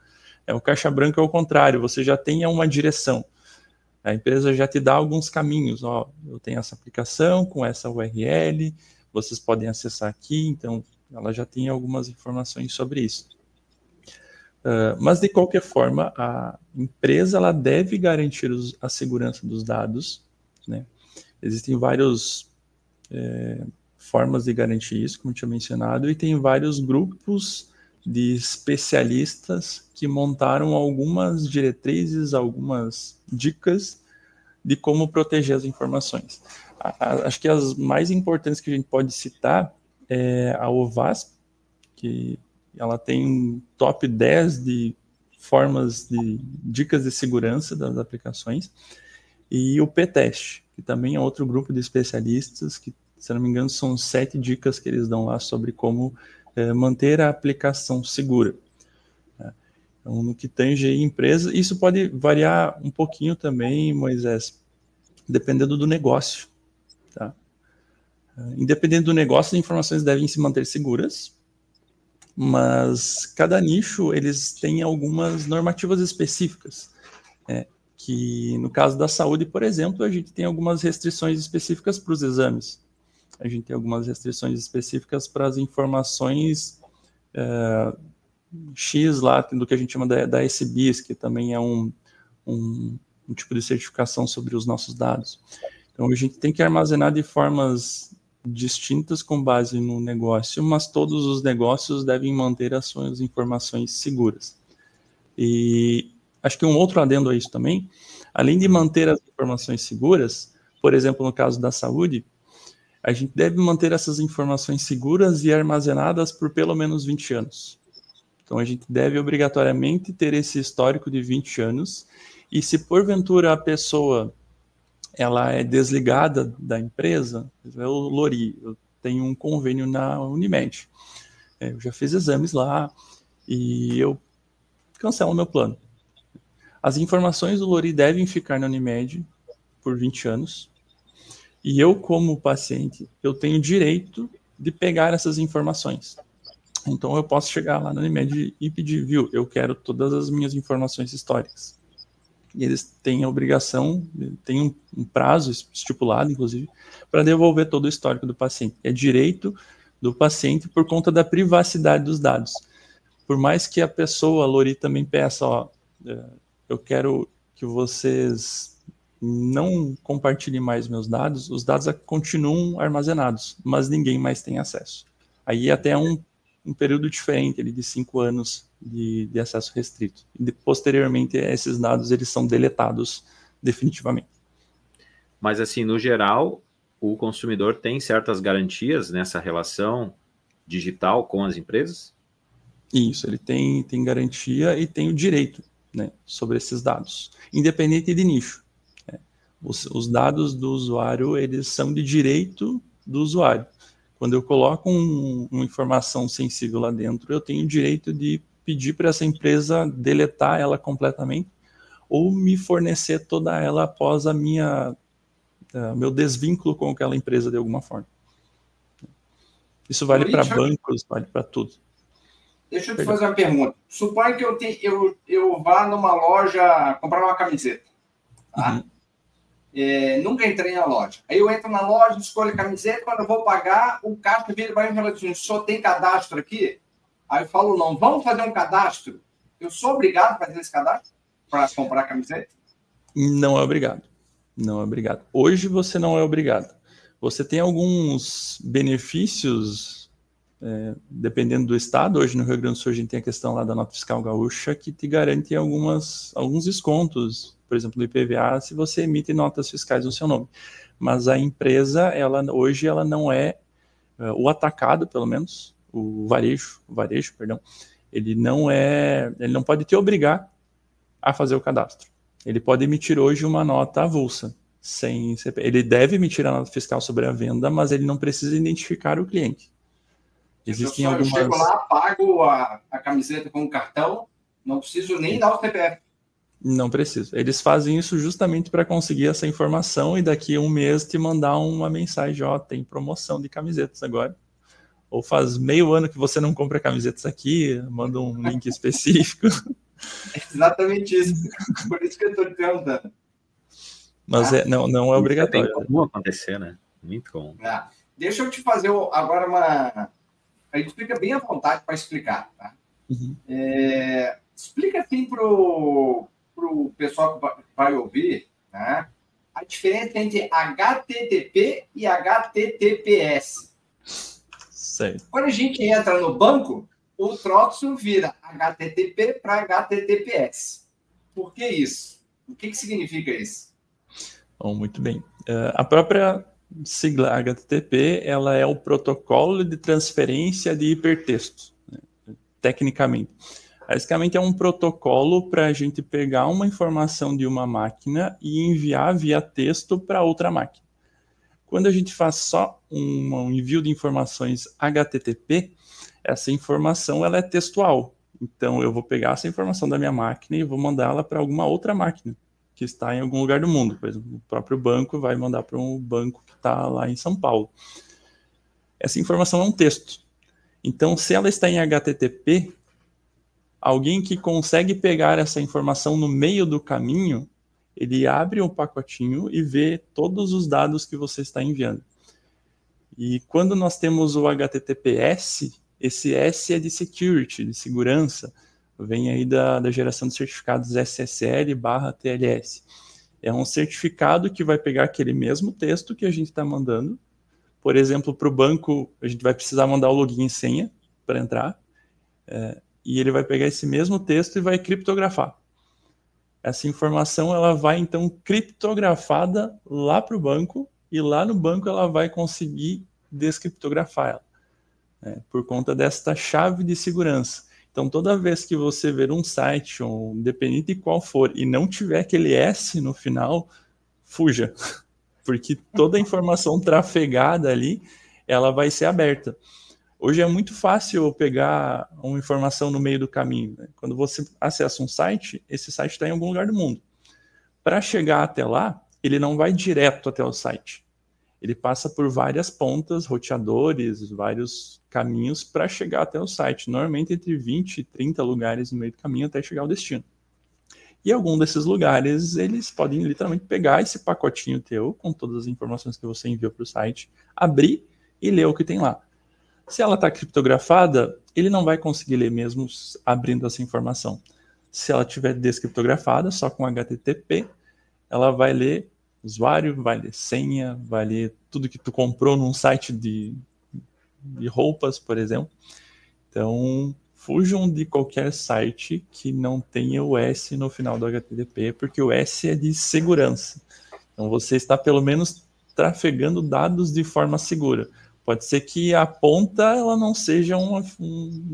[SPEAKER 3] O caixa branca é o contrário, você já tem uma direção. A empresa já te dá alguns caminhos. Eu tenho essa aplicação com essa URL, vocês podem acessar aqui, então ela já tem algumas informações sobre isso. Mas, de qualquer forma, a empresa ela deve garantir a segurança dos dados, né? Existem várias formas de garantir isso, como eu tinha mencionado, e tem vários grupos de especialistas que montaram algumas diretrizes, algumas dicas de como proteger as informações. Acho que as mais importantes que a gente pode citar é a OWASP, que ela tem um top 10 de formas de dicas de segurança das aplicações, e o P-Test, que também é outro grupo de especialistas, que, se não me engano, são 7 dicas que eles dão lá sobre como manter a aplicação segura. Então, no que tange a empresa, isso pode variar um pouquinho também, Moisés, dependendo do negócio. Tá? Independente do negócio, as informações devem se manter seguras, mas cada nicho, eles têm algumas normativas específicas, que no caso da saúde, por exemplo, a gente tem algumas restrições específicas para os exames. A gente tem algumas restrições específicas para as informações X lá, do que a gente chama da SBIS, que também é um tipo de certificação sobre os nossos dados. Então, a gente tem que armazenar de formas distintas com base no negócio, mas todos os negócios devem manter as suas informações seguras. E acho que um outro adendo a isso também, além de manter as informações seguras, por exemplo, no caso da saúde, a gente deve manter essas informações seguras e armazenadas por pelo menos 20 anos. Então, a gente deve obrigatoriamente ter esse histórico de 20 anos, e se porventura a pessoa ela é desligada da empresa, eu, Lori, eu tenho um convênio na Unimed, eu já fiz exames lá e eu cancelo meu plano. As informações do Lori devem ficar na Unimed por 20 anos, e eu, como paciente, eu tenho direito de pegar essas informações. Então, eu posso chegar lá na Unimed e pedir, viu, eu quero todas as minhas informações históricas. E eles têm a obrigação, tem um prazo estipulado, inclusive, para devolver todo o histórico do paciente. É direito do paciente por conta da privacidade dos dados. Por mais que a pessoa, a Lori, também peça, eu quero que vocês não compartilhem mais meus dados, os dados continuam armazenados, mas ninguém mais tem acesso. Aí até um período diferente, de 5 anos de acesso restrito. E posteriormente, esses dados eles são deletados definitivamente.
[SPEAKER 1] Mas, assim, no geral, o consumidor tem certas garantias nessa relação digital com as empresas?
[SPEAKER 3] Isso, ele tem garantia e tem o direito, né, sobre esses dados, independente de nicho. Os dados do usuário, eles são de direito do usuário. Quando eu coloco uma informação sensível lá dentro, eu tenho o direito de pedir para essa empresa deletar ela completamente ou me fornecer toda ela após meu desvínculo com aquela empresa de alguma forma. Isso vale para bancos, vale para tudo.
[SPEAKER 2] Deixa eu te fazer uma pergunta. Suponha que eu vá numa loja comprar uma camiseta. Tá? Nunca entrei na loja. Aí eu entro na loja, escolho a camiseta, quando eu vou pagar, o caixa vira para mim e fala assim, só tem cadastro aqui? Aí eu falo, não, vamos fazer um cadastro? Eu sou obrigado a fazer esse cadastro para comprar a camiseta?
[SPEAKER 3] Não é obrigado. Não é obrigado. Hoje você não é obrigado. Você tem alguns benefícios, dependendo do estado. Hoje no Rio Grande do Sul a gente tem a questão lá da nota fiscal gaúcha que te garante alguns descontos, por exemplo, do IPVA, se você emite notas fiscais no seu nome. Mas a empresa, hoje ela não é, o atacado, pelo menos, o varejo, perdão, ele não pode te obrigar a fazer o cadastro. Ele pode emitir hoje uma nota avulsa, sem CPF. Ele deve emitir a nota fiscal sobre a venda, mas ele não precisa identificar o cliente. Existem
[SPEAKER 2] eu
[SPEAKER 3] algumas...
[SPEAKER 2] chego lá, pago a camiseta com o cartão, não preciso nem dar o CPF.
[SPEAKER 3] Não precisa. Eles fazem isso justamente para conseguir essa informação e daqui a um mês te mandar uma mensagem, tem promoção de camisetas agora. Ou faz meio ano que você não compra camisetas aqui, manda um link específico.
[SPEAKER 2] É exatamente isso. Por isso que eu estou te perguntando.
[SPEAKER 3] Mas não é obrigatório.
[SPEAKER 1] É bem comum acontecer, né? Muito comum.
[SPEAKER 2] Deixa eu te fazer agora uma... A gente fica bem à vontade para explicar, tá?
[SPEAKER 3] Uhum.
[SPEAKER 2] Explica assim para o pessoal que vai ouvir, né? A diferença entre HTTP e HTTPS.
[SPEAKER 3] Certo.
[SPEAKER 2] Quando a gente entra no banco, o troço vira HTTP para HTTPS. Por que isso? O que significa isso?
[SPEAKER 3] Bom, muito bem. A própria sigla HTTP, ela é o protocolo de transferência de hipertexto, né? Tecnicamente. Basicamente é um protocolo para a gente pegar uma informação de uma máquina e enviar via texto para outra máquina. Quando a gente faz só um envio de informações HTTP, essa informação ela é textual. Então, eu vou pegar essa informação da minha máquina e vou mandá-la para alguma outra máquina que está em algum lugar do mundo. Por exemplo, o próprio banco vai mandar para um banco que está lá em São Paulo. Essa informação é um texto. Então, se ela está em HTTP, alguém que consegue pegar essa informação no meio do caminho, ele abre o pacotinho e vê todos os dados que você está enviando. E quando nós temos o HTTPS, esse S é de security, de segurança, vem aí da geração de certificados SSL/TLS. É um certificado que vai pegar aquele mesmo texto que a gente está mandando. Por exemplo, para o banco, a gente vai precisar mandar o login e senha para entrar. E ele vai pegar esse mesmo texto e vai criptografar. Essa informação ela vai, então, criptografada lá para o banco, e lá no banco ela vai conseguir descriptografar ela, por conta desta chave de segurança. Então, toda vez que você ver um site, independente de qual for, e não tiver aquele S no final, fuja, porque toda a informação trafegada ali, ela vai ser aberta. Hoje é muito fácil pegar uma informação no meio do caminho, né? Quando você acessa um site, esse site está em algum lugar do mundo. Para chegar até lá, ele não vai direto até o site. Ele passa por várias pontas, roteadores, vários caminhos para chegar até o site. Normalmente entre 20 e 30 lugares no meio do caminho até chegar ao destino. E algum desses lugares, eles podem literalmente pegar esse pacotinho teu, com todas as informações que você enviou para o site, abrir e ler o que tem lá. Se ela está criptografada, ele não vai conseguir ler mesmo abrindo essa informação. Se ela estiver descriptografada, só com HTTP, ela vai ler usuário, vai ler senha, vai ler tudo que tu comprou num site de roupas, por exemplo. Então, fujam de qualquer site que não tenha o S no final do HTTP, porque o S é de segurança. Então, você está pelo menos trafegando dados de forma segura. Pode ser que a ponta ela não seja um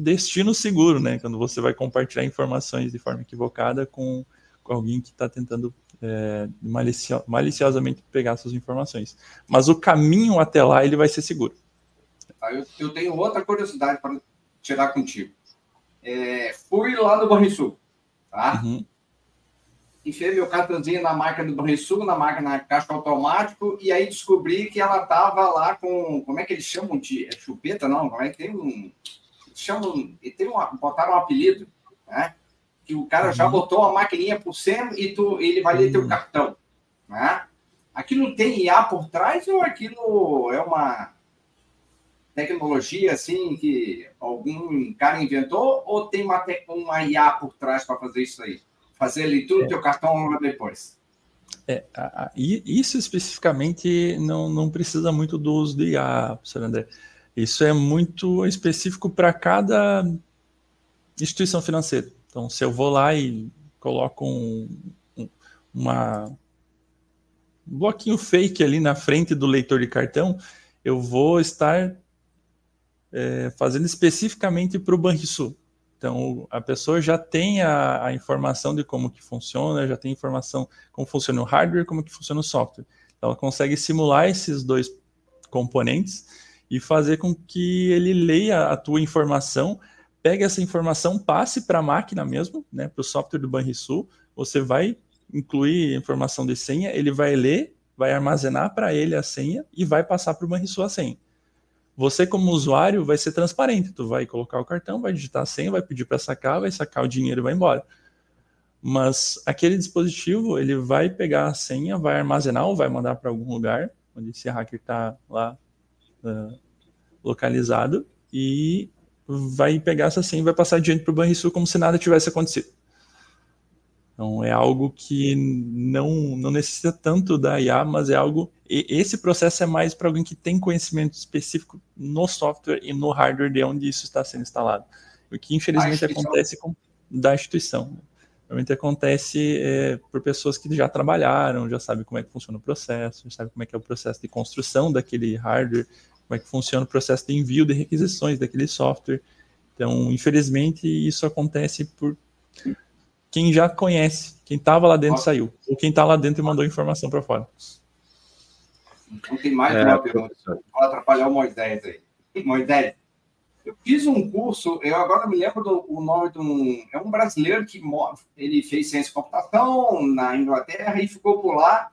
[SPEAKER 3] destino seguro, né? Quando você vai compartilhar informações de forma equivocada com alguém que está tentando maliciosamente pegar suas informações. Mas o caminho até lá ele vai ser seguro.
[SPEAKER 2] Eu tenho outra curiosidade para tirar contigo. Fui lá no Banrisul, tá?
[SPEAKER 3] Uhum.
[SPEAKER 2] Enfiei meu cartãozinho na máquina do Banrisul, na caixa automático, e aí descobri que ela estava lá com... Como é que eles chamam de... chupeta, não? Como é que tem um... botaram um apelido, né? Que o cara já botou a maquininha por cima e ele vai ler teu cartão. né? Aquilo tem IA por trás ou aquilo é uma tecnologia assim que algum cara inventou ou tem uma IA por trás para fazer isso aí? Fazer a leitura do teu cartão depois?
[SPEAKER 3] Isso especificamente não precisa muito do uso de IA, professor André. Isso é muito específico para cada instituição financeira. Então, se eu vou lá e coloco um bloquinho fake ali na frente do leitor de cartão, eu vou estar fazendo especificamente para o Banrisul. Então, a pessoa já tem a informação de como que funciona, já tem informação como funciona o hardware, como que funciona o software. Então, ela consegue simular esses dois componentes e fazer com que ele leia a tua informação, pegue essa informação, passe para a máquina mesmo, né, para o software do Banrisul. Você vai incluir informação de senha, ele vai ler, vai armazenar para ele a senha e vai passar para o Banrisul a senha. Você, como usuário, vai ser transparente. Tu vai colocar o cartão, vai digitar a senha, vai pedir para sacar, vai sacar o dinheiro e vai embora. Mas aquele dispositivo, ele vai pegar a senha, vai armazenar ou vai mandar para algum lugar, onde esse hacker está lá localizado, e vai pegar essa senha e vai passar adiante para o Banrisul como se nada tivesse acontecido. Então, é algo que não necessita tanto da IA, mas é algo... Esse processo é mais para alguém que tem conhecimento específico no software e no hardware de onde isso está sendo instalado. O que, infelizmente, acontece da instituição. Normalmente acontece por pessoas que já trabalharam, já sabem como é que funciona o processo, já sabem como é que é o processo de construção daquele hardware, como é que funciona o processo de envio de requisições daquele software. Então, infelizmente, isso acontece por quem já conhece, quem estava lá dentro saiu, ou quem está lá dentro e mandou informação para fora.
[SPEAKER 2] Então tem mais uma pergunta, vou atrapalhar o Moisés aí. Moisés, eu fiz um curso, eu agora me lembro o nome de um brasileiro que ele fez ciência de computação na Inglaterra e ficou por lá,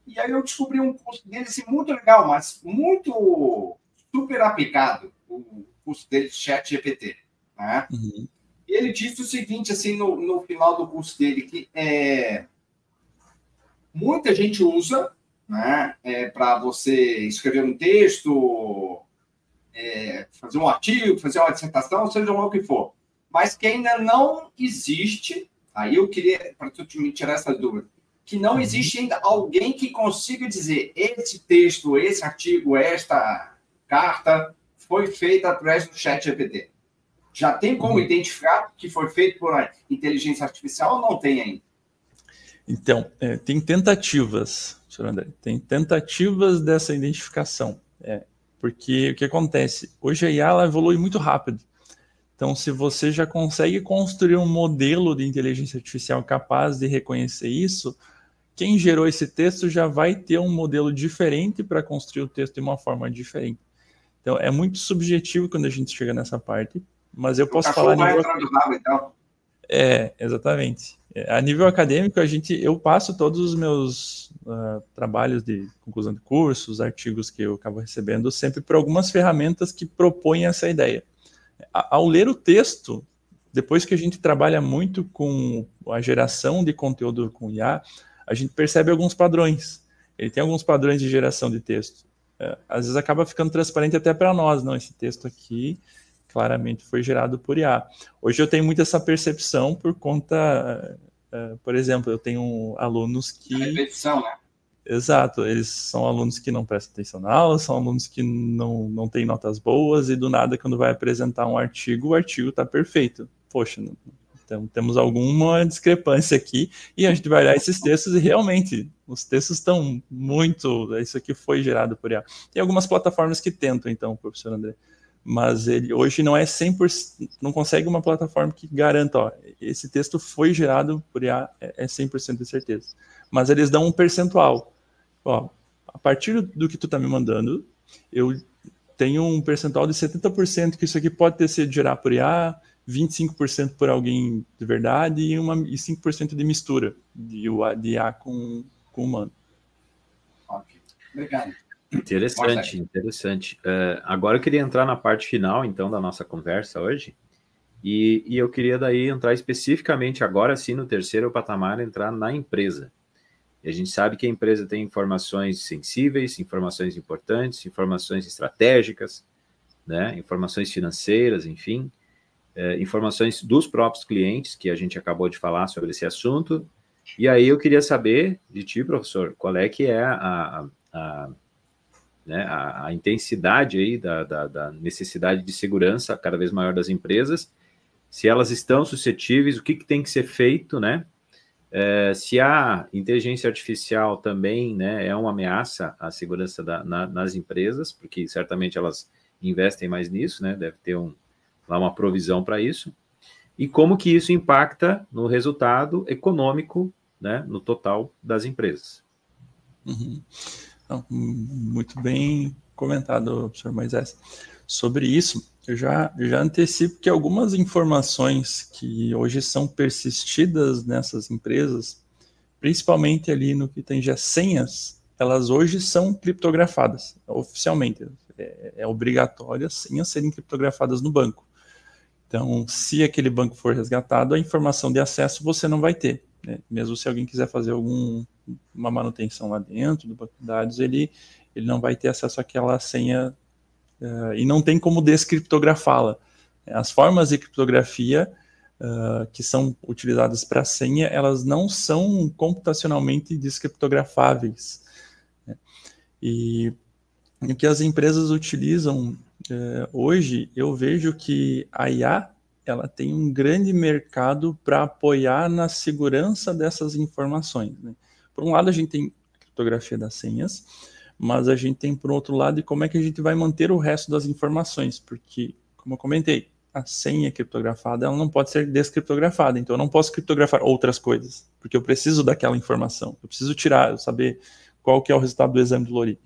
[SPEAKER 2] e aí eu descobri um curso dele assim, muito legal, mas muito super aplicado, o curso dele de ChatGPT, né?
[SPEAKER 3] Uhum.
[SPEAKER 2] E ele disse o seguinte, assim, no final do curso dele, que muita gente usa, né, para você escrever um texto, fazer um artigo, fazer uma dissertação, seja lá o que for. Mas que ainda não existe, aí eu queria, para tu me tirar essa dúvida, que não existe ainda alguém que consiga dizer esse texto, esse artigo, esta carta foi feita através do ChatGPT. Já tem como identificar que foi feito por uma inteligência artificial ou não tem ainda?
[SPEAKER 3] Então, tem tentativas, senhor André, tem tentativas dessa identificação. Porque o que acontece? Hoje a IA ela evolui muito rápido. Então, se você já consegue construir um modelo de inteligência artificial capaz de reconhecer isso, quem gerou esse texto já vai ter um modelo diferente para construir o texto de uma forma diferente. Então, é muito subjetivo quando a gente chega nessa parte. Mas eu posso falar...
[SPEAKER 2] então.
[SPEAKER 3] Exatamente. A nível acadêmico, eu passo todos os meus trabalhos de conclusão de cursos, artigos que eu acabo recebendo, sempre por algumas ferramentas que propõem essa ideia. Ao ler o texto, depois que a gente trabalha muito com a geração de conteúdo com IA, a gente percebe alguns padrões. Ele tem alguns padrões de geração de texto. Às vezes acaba ficando transparente até para nós. Não, esse texto aqui claramente foi gerado por IA. Hoje eu tenho muito essa percepção por conta, por exemplo, eu tenho alunos que...
[SPEAKER 2] repetição, né?
[SPEAKER 3] Exato, eles são alunos que não prestam atenção na aula, são alunos que não têm notas boas e do nada, quando vai apresentar um artigo, o artigo está perfeito. Poxa, então temos alguma discrepância aqui e a gente vai olhar esses textos e realmente os textos estão muito... Isso aqui foi gerado por IA. Tem algumas plataformas que tentam, então, professor André, mas ele hoje não é 100%, não consegue uma plataforma que garanta, ó, esse texto foi gerado por IA, é 100% de certeza. Mas eles dão um percentual. Ó, a partir do que tu tá me mandando, eu tenho um percentual de 70% que isso aqui pode ter sido gerado por IA, 25% por alguém de verdade e 5% de mistura de IA com humano.
[SPEAKER 2] Ok, obrigado.
[SPEAKER 1] Interessante. Agora eu queria entrar na parte final, então, da nossa conversa hoje, e eu queria daí entrar especificamente agora sim no terceiro patamar, entrar na empresa. E a gente sabe que a empresa tem informações sensíveis, informações importantes, informações estratégicas, né? Informações financeiras, enfim, informações dos próprios clientes, que a gente acabou de falar sobre esse assunto. E aí eu queria saber de ti, professor, qual é que é né, a intensidade aí da necessidade de segurança cada vez maior das empresas, se elas estão suscetíveis, o que tem que ser feito, né? Se a inteligência artificial também, né, é uma ameaça à segurança nas empresas, porque certamente elas investem mais nisso, né? Deve ter lá uma provisão para isso. E como que isso impacta no resultado econômico, né, no total das empresas.
[SPEAKER 3] Uhum. Não, muito bem comentado, professor Moisés. Sobre isso, eu já antecipo que algumas informações que hoje são persistidas nessas empresas, principalmente ali no que tange as senhas, elas hoje são criptografadas, oficialmente. É obrigatório as senhas serem criptografadas no banco. Então, se aquele banco for resgatado, a informação de acesso você não vai ter, né? Mesmo se alguém quiser fazer uma manutenção lá dentro do banco de dados, ele não vai ter acesso àquela senha e não tem como descriptografá-la. As formas de criptografia que são utilizadas para a senha, elas não são computacionalmente descriptografáveis, né? E o que as empresas utilizam hoje, eu vejo que a IA ela tem um grande mercado para apoiar na segurança dessas informações, né? Por um lado, a gente tem a criptografia das senhas, mas a gente tem, por outro lado, como é que a gente vai manter o resto das informações, porque, como eu comentei, a senha criptografada ela não pode ser descriptografada, então eu não posso criptografar outras coisas, porque eu preciso daquela informação, eu preciso saber qual que é o resultado do exame do Lori.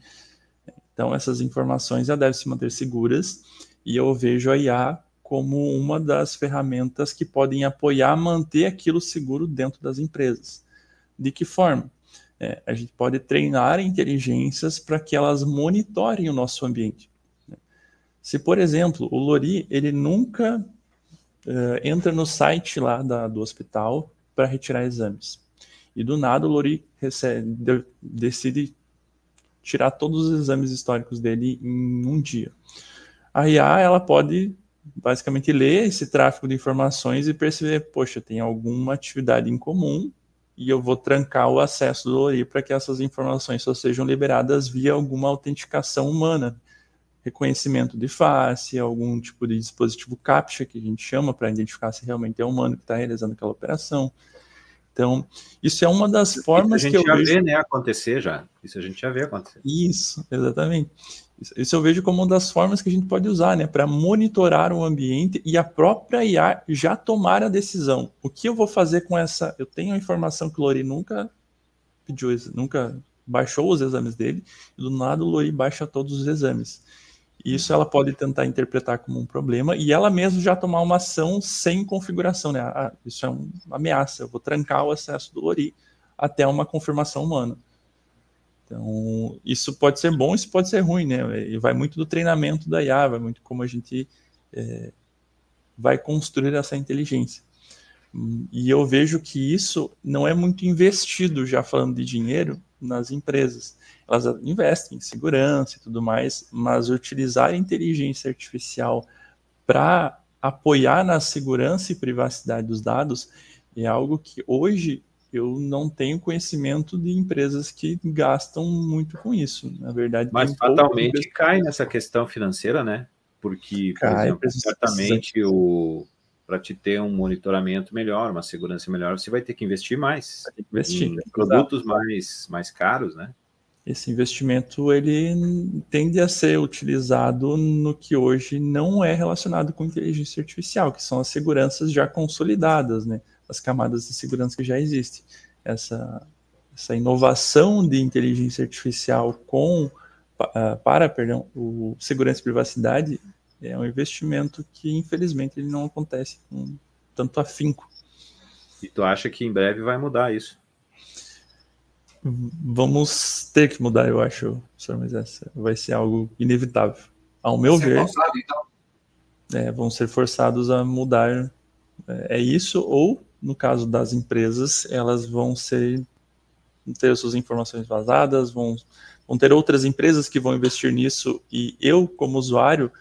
[SPEAKER 3] Então, essas informações já devem se manter seguras, e eu vejo a IA como uma das ferramentas que podem apoiar manter aquilo seguro dentro das empresas. De que forma? A gente pode treinar inteligências para que elas monitorem o nosso ambiente. Se, por exemplo, o Lori, ele nunca entra no site lá do hospital para retirar exames, e do nada o Lori decide tirar todos os exames históricos dele em um dia. A IA, ela pode basicamente ler esse tráfego de informações e perceber, poxa, tem alguma atividade em comum e eu vou trancar o acesso do Lori para que essas informações só sejam liberadas via alguma autenticação humana, reconhecimento de face, algum tipo de dispositivo CAPTCHA, que a gente chama, para identificar se realmente é humano que está realizando aquela operação. Então, isso é uma das formas que eu vejo...
[SPEAKER 1] Isso a gente já vê, né, acontecer já. Isso a gente já vê acontecer.
[SPEAKER 3] Isso, exatamente. Isso eu vejo como uma das formas que a gente pode usar, né, para monitorar o ambiente e a própria IA já tomar a decisão. O que eu vou fazer com essa... Eu tenho a informação que o Lori nunca baixou os exames dele, e do nada o Lori baixa todos os exames. Isso ela pode tentar interpretar como um problema e ela mesma já tomar uma ação sem configuração, né? Isso é uma ameaça, eu vou trancar o acesso do Lori até uma confirmação humana. Então, isso pode ser bom, isso pode ser ruim, né? E vai muito do treinamento da IA, vai muito como a gente vai construir essa inteligência. E eu vejo que isso não é muito investido, já falando de dinheiro, nas empresas. Elas investem em segurança e tudo mais, mas utilizar a inteligência artificial para apoiar na segurança e privacidade dos dados é algo que hoje eu não tenho conhecimento de empresas que gastam muito com isso. Na verdade,
[SPEAKER 1] mas fatalmente cai nessa questão financeira, né? Porque, por exemplo, certamente para te ter um monitoramento melhor, uma segurança melhor, você vai ter que investir mais em produtos mais caros, né?
[SPEAKER 3] Esse investimento, ele tende a ser utilizado no que hoje não é relacionado com inteligência artificial, que são as seguranças já consolidadas, né? As camadas de segurança que já existem. Essa inovação de inteligência artificial para o segurança e privacidade é um investimento que, infelizmente, ele não acontece com tanto afinco.
[SPEAKER 1] E tu acha que em breve vai mudar isso?
[SPEAKER 3] Vamos ter que mudar, eu acho, senhor, mas essa vai ser algo inevitável. Ao meu ver, forçado, então. Vão ser forçados a mudar. É isso, ou, no caso das empresas, elas vão ser ter as suas informações vazadas, vão ter outras empresas que vão investir nisso, e eu, como usuário,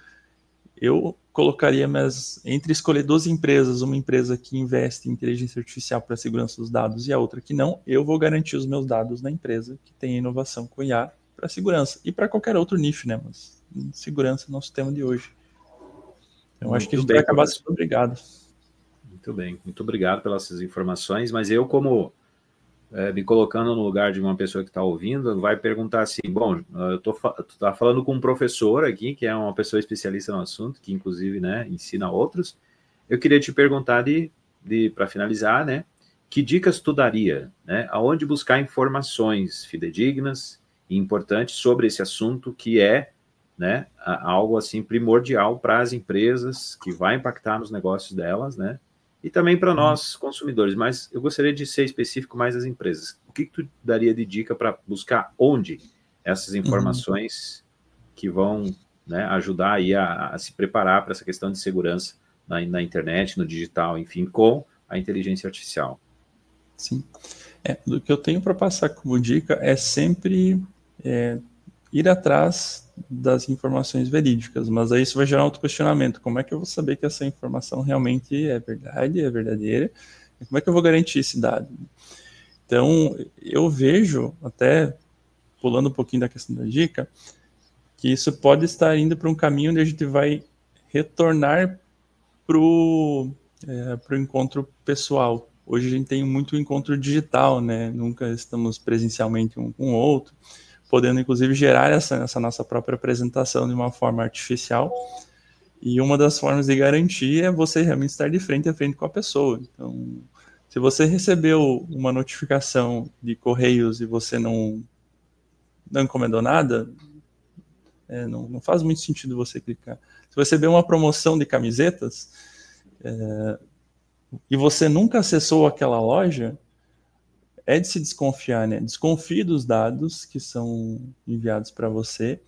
[SPEAKER 3] eu colocaria, mas entre escolher 12 empresas, uma empresa que investe em inteligência artificial para a segurança dos dados e a outra que não, eu vou garantir os meus dados na empresa que tem inovação com IA para segurança, e para qualquer outro nicho, né, mas segurança é o nosso tema de hoje. Então, acho que a gente vai acabar sendo obrigado.
[SPEAKER 1] Muito bem, muito obrigado pelas informações, mas eu, como me colocando no lugar de uma pessoa que está ouvindo, vai perguntar assim, bom, tu tá falando com um professor aqui, que é uma pessoa especialista no assunto, que inclusive, né, ensina outros. Eu queria te perguntar, para finalizar, né, que dicas tu daria, né, aonde buscar informações fidedignas e importantes sobre esse assunto, que é, né, algo assim primordial para as empresas, que vai impactar nos negócios delas, né, e também para nós, consumidores, mas eu gostaria de ser específico mais das empresas. O que tu daria de dica para buscar onde essas informações que vão, né, ajudar aí a se preparar para essa questão de segurança na internet, no digital, enfim, com a inteligência artificial?
[SPEAKER 3] Sim. O que eu tenho para passar como dica é sempre ir atrás das informações verídicas, mas aí isso vai gerar um autoquestionamento. Como é que eu vou saber que essa informação realmente é verdade, é verdadeira? E como é que eu vou garantir esse dado? Então, eu vejo, até pulando um pouquinho da questão da dica, que isso pode estar indo para um caminho onde a gente vai retornar para o encontro pessoal. Hoje a gente tem muito encontro digital, né? Nunca estamos presencialmente um com o outro, podendo, inclusive, gerar essa nossa própria apresentação de uma forma artificial. E uma das formas de garantir é você realmente estar de frente a frente com a pessoa. Então, se você recebeu uma notificação de correios e você não encomendou nada, não faz muito sentido você clicar. Se você recebeu uma promoção de camisetas e você nunca acessou aquela loja, é de se desconfiar, né? Desconfie dos dados que são enviados para você,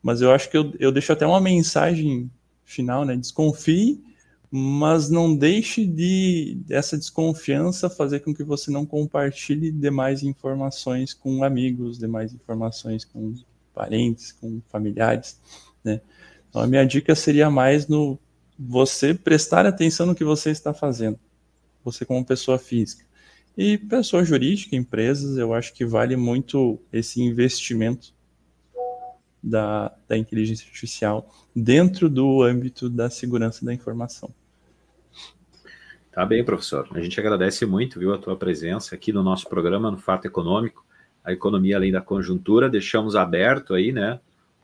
[SPEAKER 3] mas eu acho que eu deixo até uma mensagem final, né? Desconfie, mas não deixe dessa desconfiança fazer com que você não compartilhe demais informações com amigos, demais informações com parentes, com familiares, né? Então a minha dica seria mais no você prestar atenção no que você está fazendo, você como pessoa física. E pessoa jurídica, empresas, eu acho que vale muito esse investimento da inteligência artificial dentro do âmbito da segurança da informação.
[SPEAKER 1] Tá bem, professor. A gente agradece muito, viu, a tua presença aqui no nosso programa, no Fato Econômico, a economia além da conjuntura. Deixamos aberto aí, né,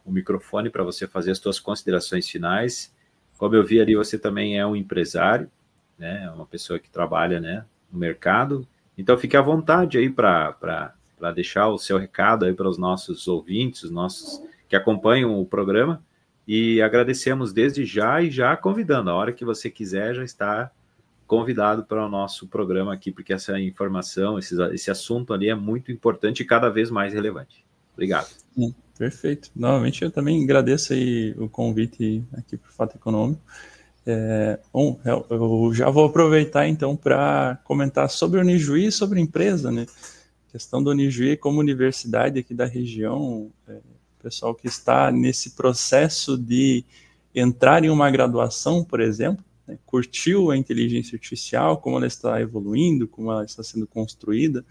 [SPEAKER 1] o microfone para você fazer as tuas considerações finais. Como eu vi ali, você também é um empresário, né, uma pessoa que trabalha, né, no mercado. Então, fique à vontade aí para deixar o seu recado aí para os nossos ouvintes, os nossos que acompanham o programa, e agradecemos desde já e já convidando, a hora que você quiser já está convidado para o nosso programa aqui, porque essa informação, esse assunto ali é muito importante e cada vez mais relevante. Obrigado.
[SPEAKER 3] Perfeito. Novamente, eu também agradeço aí o convite aqui para o Fato Econômico. Bom, eu já vou aproveitar então para comentar sobre o Unijuí e sobre a empresa, né? A questão do Unijuí como universidade aqui da região, pessoal que está nesse processo de entrar em uma graduação, por exemplo, né? Curtiu a inteligência artificial, como ela está evoluindo, como ela está sendo construída.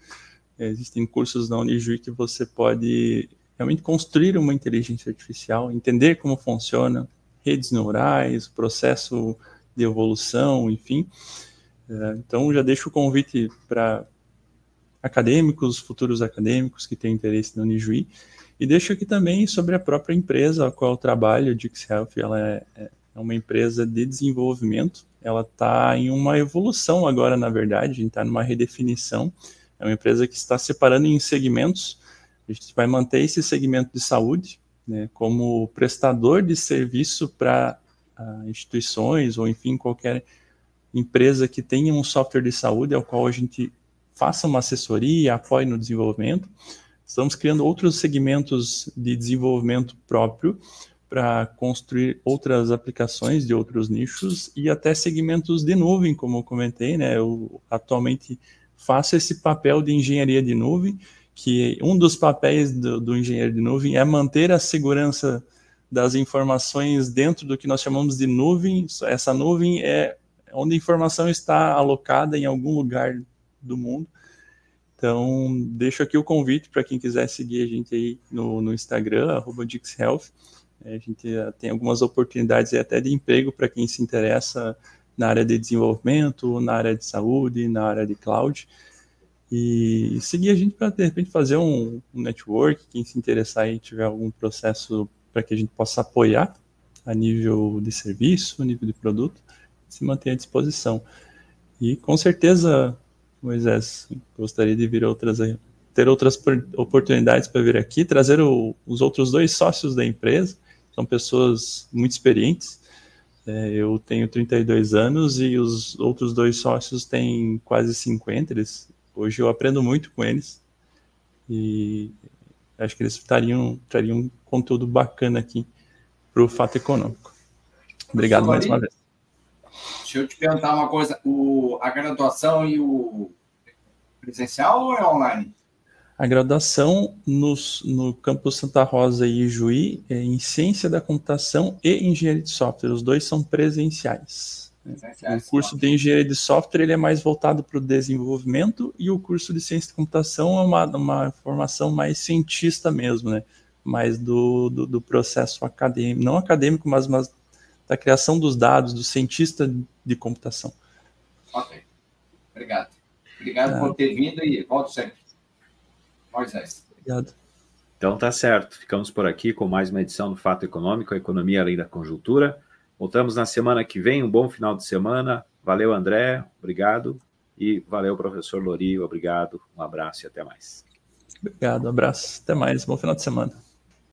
[SPEAKER 3] Existem cursos da Unijuí que você pode realmente construir uma inteligência artificial, entender como funciona, redes neurais, processo de evolução, enfim. Então, já deixo o convite para acadêmicos, futuros acadêmicos que têm interesse na Unijuí, e deixo aqui também sobre a própria empresa a qual eu trabalho, a DixHealth. Ela é uma empresa de desenvolvimento, ela está em uma evolução agora, na verdade, a gente está numa redefinição. É uma empresa que está separando em segmentos. A gente vai manter esse segmento de saúde, né, como prestador de serviço para instituições ou, enfim, qualquer empresa que tenha um software de saúde ao qual a gente faça uma assessoria, apoie no desenvolvimento. Estamos criando outros segmentos de desenvolvimento próprio para construir outras aplicações de outros nichos e até segmentos de nuvem, como eu comentei, né? Eu atualmente faço esse papel de engenharia de nuvem, que um dos papéis do engenheiro de nuvem é manter a segurança das informações dentro do que nós chamamos de nuvem. Essa nuvem é onde a informação está alocada em algum lugar do mundo. Então, deixo aqui o convite para quem quiser seguir a gente aí no Instagram, @DixHealth. A gente tem algumas oportunidades até de emprego para quem se interessa na área de desenvolvimento, na área de saúde, na área de cloud. E seguir a gente para, de repente, fazer um network, quem se interessar e tiver algum processo para que a gente possa apoiar a nível de serviço, a nível de produto, se manter à disposição. E, com certeza, Moisés, gostaria de vir ter outras oportunidades para vir aqui, trazer os outros 2 sócios da empresa, são pessoas muito experientes. Eu tenho 32 anos e os outros 2 sócios têm quase 50, hoje eu aprendo muito com eles e acho que eles trariam um conteúdo bacana aqui para o Fato Econômico. Obrigado mais uma vez.
[SPEAKER 2] Deixa eu te perguntar uma coisa, a graduação e o presencial ou é online?
[SPEAKER 3] A graduação no campus Santa Rosa e Ijuí é em Ciência da Computação e Engenharia de Software, os 2 são presenciais. O curso de Engenharia de Software ele é mais voltado para o desenvolvimento e o curso de Ciência da Computação é uma formação mais cientista mesmo, né? Mais do processo acadêmico, não acadêmico, mas da criação dos dados, do cientista de computação.
[SPEAKER 2] Ok. Obrigado. Obrigado por ter vindo e volto sempre. Moisés.
[SPEAKER 3] Obrigado.
[SPEAKER 1] Então tá certo. Ficamos por aqui com mais uma edição do Fato Econômico, a economia além da conjuntura. Voltamos na semana que vem. Um bom final de semana. Valeu, André. Obrigado. E valeu, professor Lori. Obrigado. Um abraço e até mais.
[SPEAKER 3] Obrigado. Um abraço. Até mais. Bom final de semana.